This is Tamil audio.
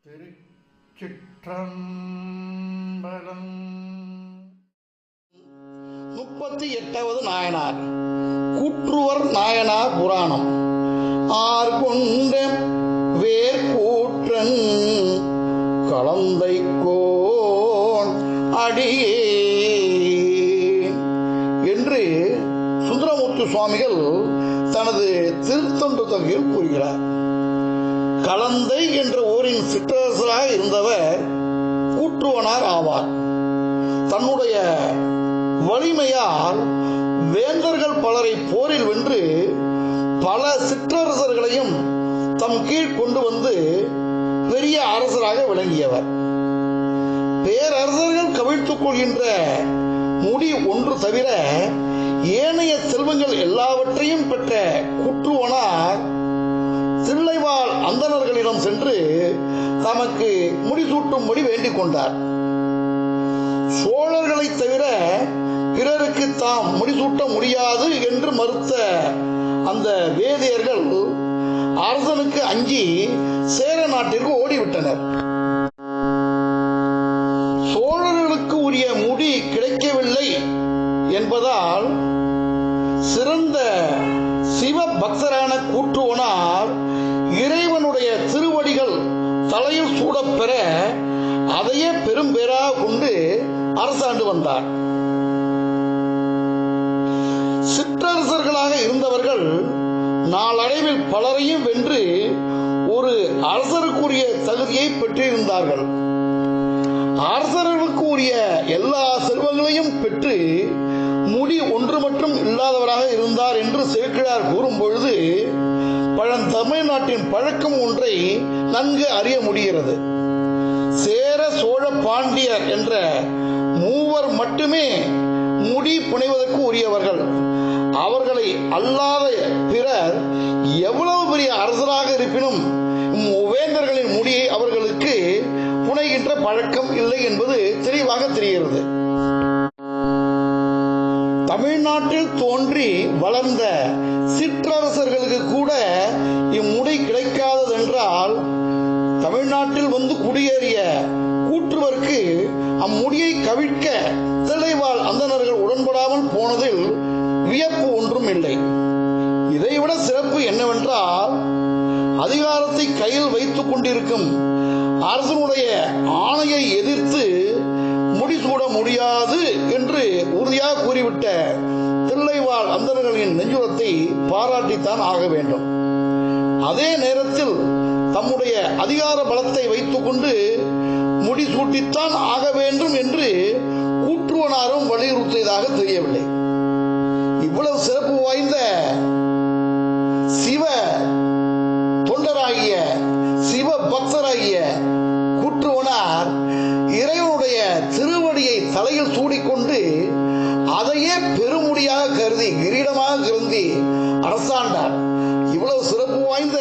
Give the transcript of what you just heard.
திருச்சிற்றம்பலம். 38வது நாயனார் கூற்றுவர் நாயனார் புராணம். ஆர்கொண்ட வேர்கூற்றன் கலந்தை கோன் அடியே என்று சுந்தரமூர்த்தி சுவாமிகள் தனது திருத்தொண்டு தொகையில் கூறுகிறார். கலந்தை என்ற ஊரின் சிற்றரசராக இருந்தவர் கூற்றுவனார் ஆவார். தன்னுடைய வலிமையால் வேந்தர்கள் பலரை போரில் வென்று பல சிற்றரசர்களையும் தம் கீழ் கொண்டு வந்து பெரிய அரசராக விளங்கியவர். பேரரசர்கள் கவிழ்த்துக் கொள்கின்ற முடி ஒன்று தவிர ஏனைய செல்வங்கள் எல்லாவற்றையும் பெற்ற கூற்றுவனார் தில்லைவாழ் அந்தணர்களிடம் சென்று தமக்கு முடிசூட்டும்படி வேண்டிக் கொண்டார். சோழர்களை தவிர பிறருக்கு தாம் முடிசூட்ட முடியாது என்று மறுத்த அந்த வேதியர்கள் அரசனுக்கு அஞ்சி சேர நாட்டிற்கு ஓடிவிட்டனர். சோழர்களுக்கு உரிய முடி கிடைக்கவில்லை என்பதால் சிறந்த சிவ பக்தரான கூற்றுவனார் இறைவனுடைய திருவடிகள் தலையில் சூடப்பெற அதையே பெரும் பேராக கொண்டு அரசாண்டு வந்தார். சிற்றரசர்களாக இருந்தவர்கள் நாளடைவில் பலரையும் வென்று ஒரு அரசருக்குரிய தகுதியை பெற்றிருந்தார்கள். அரசர்களுக்கு உரிய எல்லா செல்வங்களையும் பெற்று முடி ஒன்று மட்டும் இல்லாதவராக இருந்தார் என்று சேக்கிழார் கூறும் பொழுது பழந்தமிழ்நாட்டின் பழக்கம் ஒன்றை நன்கு அறிய முடிகிறது. சேர சோழ பாண்டியர் என்ற மூவர் மட்டுமே முடி புனைவதற்கு உரியவர்கள். அவர்களை அல்லாத பிறர் எவ்வளவு பெரிய அரசராக இருப்பினும் வேந்தர்களின் முடியை அவர்களுக்கு புனைகின்ற பழக்கம் இல்லை என்பது தெளிவாக தெரிகிறது. தமிழ்நாட்டில் தோன்றி வளர்ந்த சிற்றரசர்களுக்கு கூட இம்முடி கிடைக்காததென்றால் தமிழ்நாட்டில் வந்து குடியேறிய கூற்றுவருக்கு அம்முடியை கவிழ்க்க தில்லைவாழ் அந்தணர்கள் உடன்படாமல் போனதில் வியப்பு ஒன்றும் இல்லை. இதைவிட சிறப்பு என்னவென்றால் அதிகாரத்தை கையில் வைத்துக் கொண்டிருக்கும் அரசனுடைய ஆணையை எதிர்த்து முடிசூட முடியாது என்று உறுதியாக கூறிவிட்ட தில்லைவாழ் அந்தணர்களின் நெஞ்சுரத்தை பாராட்டித்தான் ஆக வேண்டும். அதே நேரத்தில் தம்முடைய அதிகார பலத்தை வைத்துக் கொண்டு முடிசூட்டித்தான் ஆக வேண்டும் என்று கூற்றுவனாரும் வலியுறுத்தியதாக தெரியவில்லை. இவ்வளவு சிறப்பு வாய்ந்த சிவ தொண்டராகிய சிவ பக்தராகிய கூற்றுவனார் இறைவனுடைய திருவடியை தலையில் சூடிக்கொண்டு அதையே பெருமுடியாக கருதி கிரீடமாக கருதி அரசாண்டார். இவ்வளவு சிறப்பு வாய்ந்த